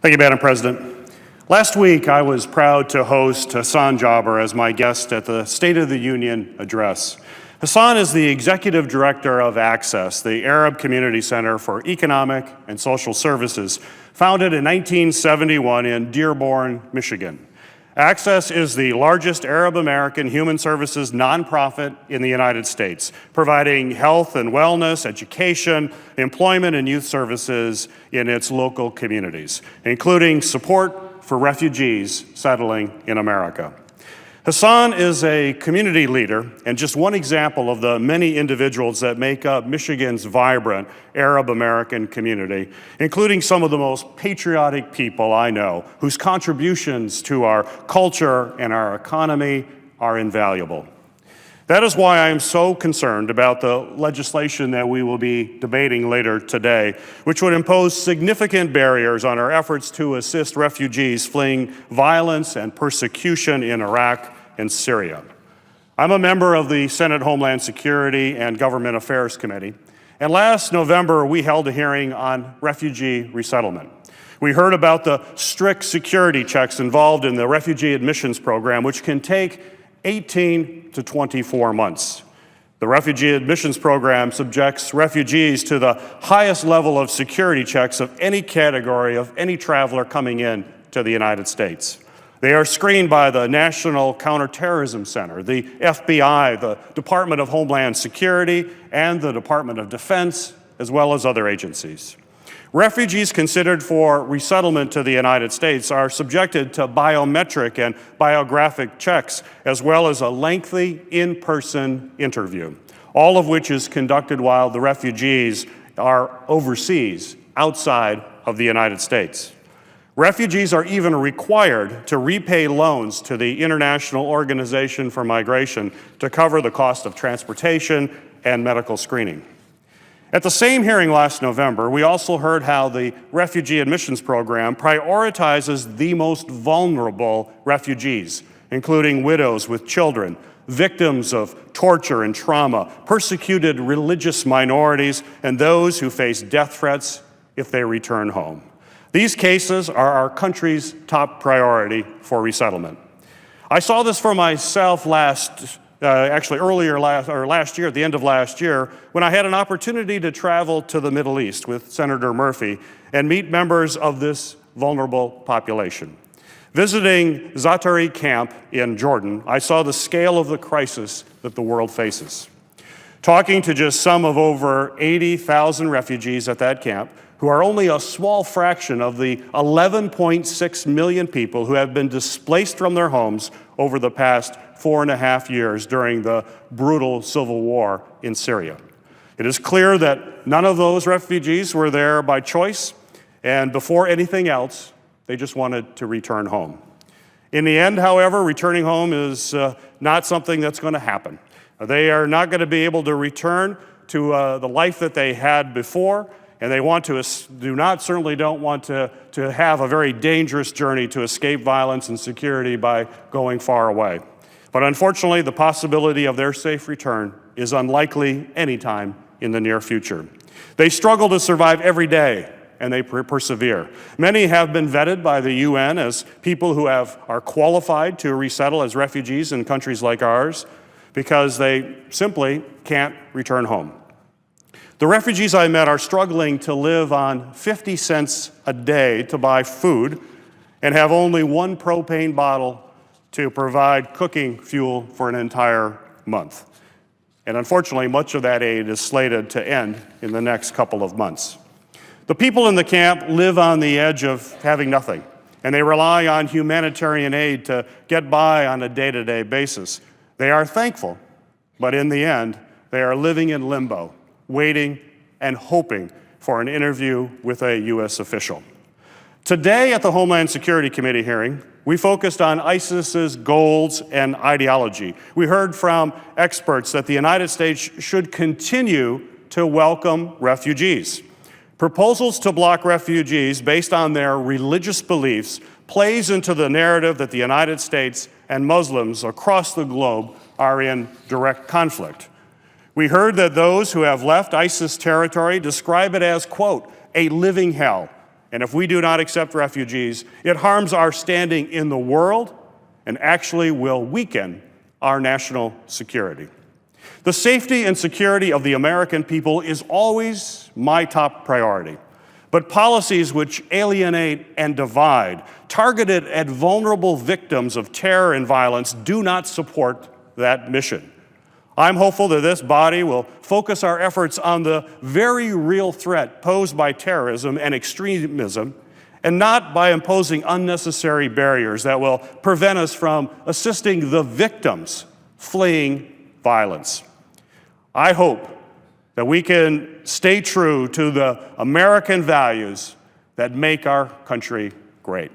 Thank you, Madam President. Last week, I was proud to host Hassan Jaber as my guest at the State of the Union address. Hassan is the Executive Director of Access, the Arab Community Center for Economic and Social Services, founded in 1971 in Dearborn, Michigan. Access is the largest Arab American human services nonprofit in the United States, providing health and wellness, education, employment, and youth services in its local communities, including support for refugees settling in America. Hassan is a community leader and just one example of the many individuals that make up Michigan's vibrant Arab American community, including some of the most patriotic people I know, whose contributions to our culture and our economy are invaluable. That is why I am so concerned about the legislation that we will be debating later today, which would impose significant barriers on our efforts to assist refugees fleeing violence and persecution in Iraq and Syria. I'm a member of the Senate Homeland Security and Government Affairs Committee, and last November we held a hearing on refugee resettlement. We heard about the strict security checks involved in the refugee admissions program, which can take 18 to 24 months. The refugee admissions program subjects refugees to the highest level of security checks of any category of any traveler coming in to the United States. They are screened by the National Counterterrorism Center, the FBI, the Department of Homeland Security, and the Department of Defense, as well as other agencies. Refugees considered for resettlement to the United States are subjected to biometric and biographic checks, as well as a lengthy in-person interview, all of which is conducted while the refugees are overseas, outside of the United States. Refugees are even required to repay loans to the International Organization for Migration to cover the cost of transportation and medical screening. At the same hearing last November, we also heard how the refugee admissions program prioritizes the most vulnerable refugees, including widows with children, victims of torture and trauma, persecuted religious minorities, and those who face death threats if they return home. These cases are our country's top priority for resettlement. I saw this for myself last year, at the end of last year, when I had an opportunity to travel to the Middle East with Senator Murphy and meet members of this vulnerable population. Visiting Zaatari camp in Jordan, I saw the scale of the crisis that the world faces. Talking to just some of over 80,000 refugees at that camp, who are only a small fraction of the 11.6 million people who have been displaced from their homes over the past 4.5 years during the brutal civil war in Syria. It is clear that none of those refugees were there by choice, and before anything else, they just wanted to return home. In the end, however, returning home is not something that's going to happen. They are not going to be able to return to the life that they had before, and they certainly don't want to have a very dangerous journey to escape violence and security by going far away. But unfortunately, the possibility of their safe return is unlikely anytime in the near future. They struggle to survive every day, and they persevere. Many have been vetted by the UN as people who are qualified to resettle as refugees in countries like ours because they simply can't return home. The refugees I met are struggling to live on 50 cents a day to buy food and have only one propane bottle to provide cooking fuel for an entire month. And unfortunately, much of that aid is slated to end in the next couple of months. The people in the camp live on the edge of having nothing, and they rely on humanitarian aid to get by on a day-to-day basis. They are thankful, but in the end, they are living in limbo, waiting and hoping for an interview with a U.S. official. Today at the Homeland Security Committee hearing, we focused on ISIS's goals and ideology. We heard from experts that the United States should continue to welcome refugees. Proposals to block refugees based on their religious beliefs plays into the narrative that the United States and Muslims across the globe are in direct conflict. We heard that those who have left ISIS territory describe it as, quote, a living hell, And if we do not accept refugees, it harms our standing in the world and actually will weaken our national security. The safety and security of the American people is always my top priority. But policies which alienate and divide, targeted at vulnerable victims of terror and violence, do not support that mission. I'm hopeful that this body will focus our efforts on the very real threat posed by terrorism and extremism, and not by imposing unnecessary barriers that will prevent us from assisting the victims fleeing violence. I hope that we can stay true to the American values that make our country great.